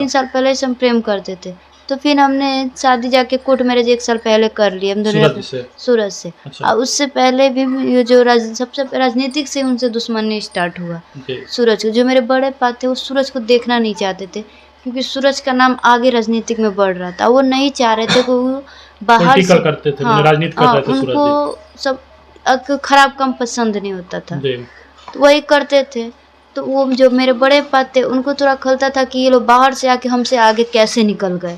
3 साल पहले से हम प्रेम करते थे, तो फिर हमने शादी जाके कोर्ट मैरिज 1 साल पहले कर लिए हम दोनों सूरज से। अच्छा। और उससे पहले भी ये जो सबसे राजनीतिक से उनसे दुश्मनी स्टार्ट हुआ। सूरज को, जो मेरे बड़े पापा थे वो सूरज को देखना नहीं चाहते थे, क्योंकि सूरज का नाम आगे राजनीतिक में बढ़ रहा था। वो नहीं चाह रहे थे कि वो बाहर से करते थे, राजनीति कर रहे थे। उनको सब खराब काम पसंद नहीं होता था, तो वही करते थे। तो वो जो मेरे बड़े पापा थे उनको थोड़ा खलता था कि ये लोग बाहर से आके हमसे आगे कैसे निकल गए।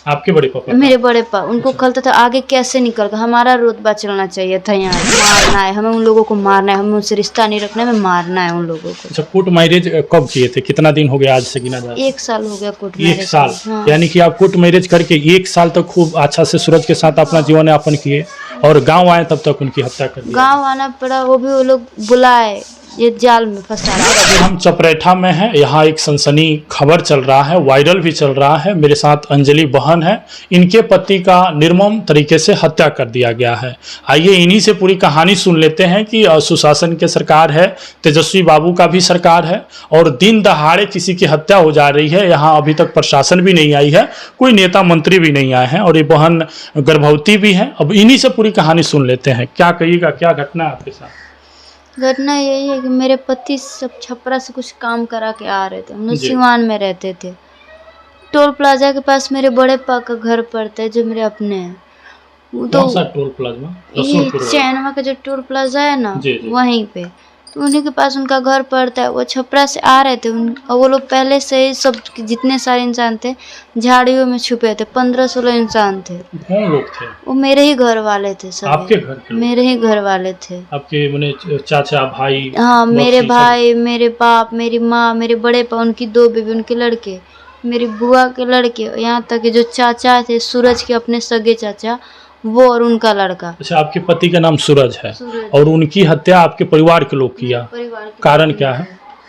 आपके बड़े पापा? मेरे बड़े पापा, उनको खलता था आगे कैसे निकल गए, हमारा रुतबा चलना चाहिए था, यहाँ मारना है हमें, उन लोगों को मारना है, हमें उनसे रिश्ता नहीं रखना है, मारना है उन लोगों को। अच्छा, कोर्ट मैरिज कब किए थे? कितना दिन हो गया आज से गिना जाए? 1 साल हो गया कोर्ट मैरिज। 1 साल? हाँ। यानी कि आप कोर्ट मैरिज करके 1 साल तक खूब अच्छा से सूरज के साथ अपना जीवन यापन किए, और गाँव आए तब तक उनकी हत्या कर दी। गाँव आना पड़ा, वो भी वो लोग बुलाए, ये जाल में फंसा। अभी हम चपरेठा में हैं, यहाँ एक सनसनी खबर चल रहा है, वायरल भी चल रहा है। मेरे साथ अंजलि बहन है, इनके पति का निर्मम तरीके से हत्या कर दिया गया है। आइए इन्हीं से पूरी कहानी सुन लेते हैं कि सुशासन की सरकार है, तेजस्वी बाबू का भी सरकार है, और दिन दहाड़े किसी की हत्या हो जा रही है। यहाँ अभी तक प्रशासन भी नहीं आई है, कोई नेता मंत्री भी नहीं आए हैं, और ये बहन गर्भवती भी है। अब इन्हीं से पूरी कहानी सुन लेते हैं, क्या कहिएगा, क्या घटना है आपके साथ? घटना यही है कि मेरे पति सब छपरा से कुछ काम करा के आ रहे थे, हम लोग सिवान में रहते थे। टोल प्लाजा के पास मेरे बड़े पापा का घर पड़ता है, जो मेरे अपने हैं। तो कौन सा टोल प्लाजा? ये चैनवा का जो टोल प्लाजा है ना, वहीं पे, तो उन्हीं के पास उनका घर पड़ता है। वो छपरा से आ रहे थे, और वो लोग पहले से ही सब जितने सारे इंसान थे झाड़ियों में छुपे थे, 15-16 इंसान थे। कौन लोग थे? वो मेरे ही घर वाले थे सब। आपके घर के? मेरे ही घर वाले थे। आपके माने चाचा भाई? हाँ, मेरे भाई, मेरे बाप, मेरी माँ, मेरे बड़े पापा, उनकी 2 बेबी, उनके लड़के, मेरी बुआ के लड़के, यहाँ तक कि जो चाचा थे सूरज के अपने सगे चाचा, वो और उनका लड़का। अच्छा, आपके पति का नाम सूरज है, और उनकी हत्या आपके परिवार के लोग किया? कारण क्या है?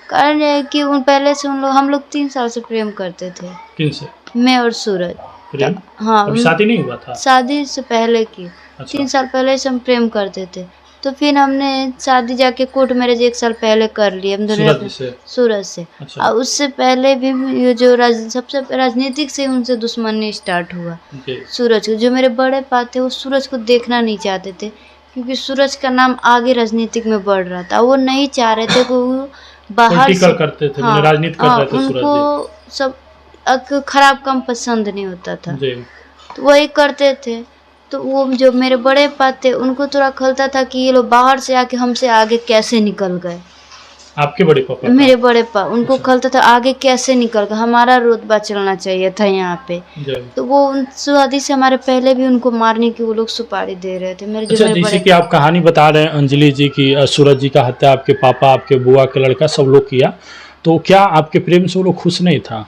कारण है कि उन पहले से हम लोग 3 साल से प्रेम करते थे। किन से? मैं और सूरज। प्रेम? हाँ। अभी शादी नहीं हुआ था? शादी से पहले की। अच्छा। 3 साल पहले से हम प्रेम करते थे, तो फिर हमने शादी जाके कोर्ट मैरिज 1 साल पहले कर लिए हम दोनों सूरज से। अच्छा। और उससे पहले भी ये जो सबसे राजनीतिक से उनसे दुश्मनी स्टार्ट हुआ। सूरज को, जो मेरे बड़े पापा थे वो सूरज को देखना नहीं चाहते थे, क्योंकि सूरज का नाम आगे राजनीतिक में बढ़ रहा था। वो नहीं चाह रहे थे कि वो बाहर से करते थे, राजनीति कर रहे थे। उनको सब खराब काम पसंद नहीं होता था, तो वही करते थे। तो वो जो मेरे बड़े पापा थे उनको थोड़ा खलता था कि ये लोग बाहर से आके हमसे आगे कैसे निकल गए। आपके बड़े पापा? मेरे बड़े पापा, उनको खलता था आगे कैसे निकल गए, हमारा रुतबा चलना चाहिए था यहाँ पे। तो वो शादी से हमारे पहले भी उनको मारने की वो लोग सुपारी दे रहे थे। मेरे अच्छा, जैसे कि आप कहानी बता रहे हैं अंजलि जी की सूरज जी का हत्या आपके पापा, आपके बुआ के लड़का सब लोग किया, तो क्या आपके प्रेम से वो लोग खुश नहीं था?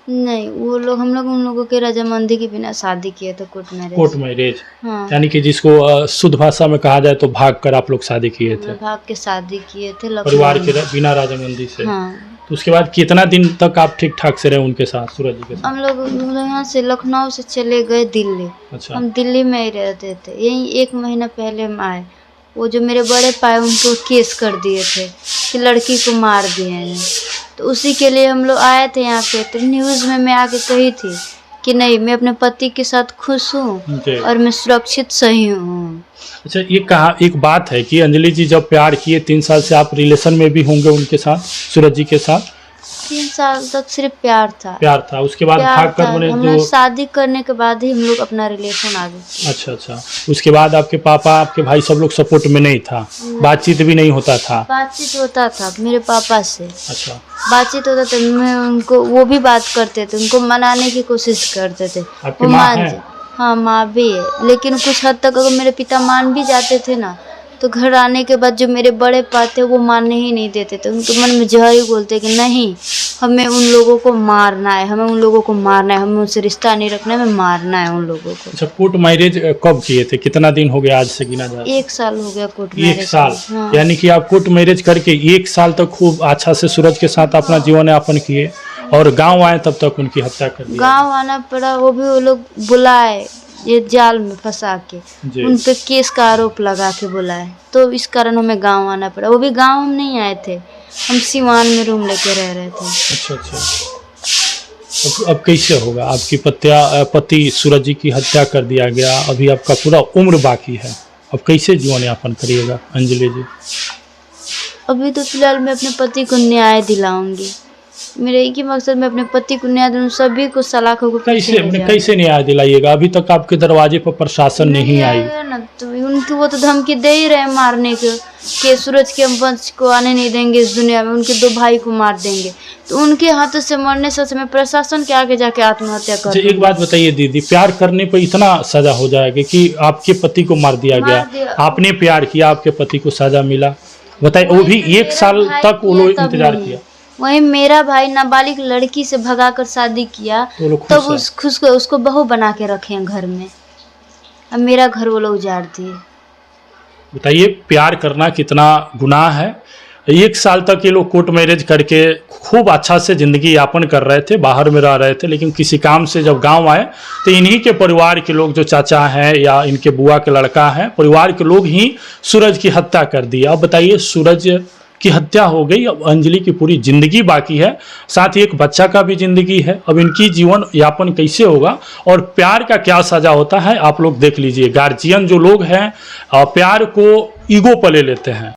नहीं, वो लोग हम लोग उन लोगों के रजामंदी के बिना शादी किए थे, कोर्ट मैरिज। Court marriage? हाँ। यानी कि जिसको शुद्ध भाषा में कहा जाए तो भाग कर आप लोग शादी किए थे? भाग के शादी किए थे परिवार के बिना रजामंदी से। हाँ। तो उसके बाद कितना दिन तक आप ठीक ठाक से रहे उनके साथ, सूरज जी के साथ? हम लोग यहाँ से लखनऊ से चले गए दिल्ली। अच्छा। हम दिल्ली में ही रहते थे, यही 1 महीना पहले हम आए। वो जो मेरे बड़े पापा उनको केस कर दिए थे कि लड़की को मार दिए हैं, तो उसी के लिए हम लोग आए थे यहाँ पे। तो न्यूज़ में मैं आके कही थी कि नहीं, मैं अपने पति के साथ खुश हूँ और मैं सुरक्षित सही हूँ। अच्छा, ये कहा एक बात है कि अंजलि जी जब प्यार किए 3 साल से आप रिलेशन में भी होंगे उनके साथ, सूरज जी के साथ? 3 साल तक सिर्फ प्यार था। उसके बाद भाग कर हमने शादी करने के बाद ही हम लोग अपना रिलेशन आगे। अच्छा। उसके बाद आपके पापा, आपके भाई सब लोग सपोर्ट में नहीं था? बातचीत भी नहीं होता था? बातचीत होता था मेरे पापा से। अच्छा। बातचीत होता था, मैं उनको, वो भी बात करते थे, उनको मनाने की कोशिश करते थे। आपकी माँ है? हाँ, माँ भी है, लेकिन कुछ हद तक अगर मेरे पिता मान भी जाते थे ना, तो घर आने के बाद जो मेरे बड़े पापा थे वो मानने ही नहीं देते थे। उनके मन में जहर ही बोलते कि नहीं, हमें उन लोगों को मारना है, हमें उन लोगों को मारना है, हमें उनसे रिश्ता नहीं रखना है, हमें मारना है उन लोगों को। अच्छा, कोर्ट मैरिज कब किए थे? कितना दिन हो गया आज से गिना जाए? 1 साल हो गया कोर्ट मैरिज। 1 साल? हाँ। यानी कि आप कोर्ट मैरिज करके 1 साल तक खूब अच्छा से सूरज के साथ अपना जीवन यापन किए, और गाँव आए तब तक उनकी हत्या कर दी? गाँव आना पड़ा, वो भी वो लोग बुलाए, ये जाल में फंसा के, उन पे केस का आरोप लगा के बुलाए, तो इस कारण हमें गांव आना पड़ा। वो भी गांव हम नहीं आए थे, हम सिवान में रूम लेके रह रहे थे। अच्छा। अब कैसे होगा? आपकी पति सूरज जी की हत्या कर दिया गया, अभी आपका पूरा उम्र बाकी है, अब कैसे जीवन यापन करिएगा अंजलि जी? अभी तो फिलहाल मैं अपने पति को न्याय दिलाऊंगी। मेरा एक ही मकसद, मैं अपने पति को न्याय दूँ, सभी को सलाखों को पीछे ले जाऊं। कैसे न्याय दिलाइएगा? अभी तक आपके दरवाजे पर प्रशासन नहीं आई आएगा ना, तो उनकी वो तो धमकी दे ही रहे मारने को, कि सूरज के वंश को आने नहीं देंगे इस दुनिया में, उनके 2 भाई को मार देंगे। तो उनके हाथों से मरने से मैं प्रशासन के आगे जाके आत्महत्या कर एक बात बताइए दीदी, प्यार करने पर इतना सजा हो जाएगा कि आपके पति को मार दिया गया, आपने प्यार किया, आपके पति को सजा मिला, बताइए, वो भी 1 साल तक वो लोग इंतजार किया। वही मेरा भाई नाबालिग लड़की से भगाकर शादी किया, तब उसको बहू बना के रखे हैं घर में। अब मेरा घर वो लोग उजाड़ दिए। बताइए, प्यार करना कितना गुनाह है। 1 साल तक ये लोग कोर्ट मैरिज करके खूब अच्छा से ज़िंदगी यापन कर रहे थे, बाहर में रह रहे थे, लेकिन किसी काम से जब गांव आए तो इन्हीं के परिवार के लोग, जो चाचा हैं या इनके बुआ के लड़का है, परिवार के लोग ही सूरज की हत्या कर दी। अब बताइए, सूरज की हत्या हो गई, अब अंजलि की पूरी ज़िंदगी बाकी है, साथ ही एक बच्चा का भी ज़िंदगी है। अब इनकी जीवन यापन कैसे होगा और प्यार का क्या सज़ा होता है, आप लोग देख लीजिए। गार्जियन जो लोग हैं प्यार को ईगो पर ले लेते हैं।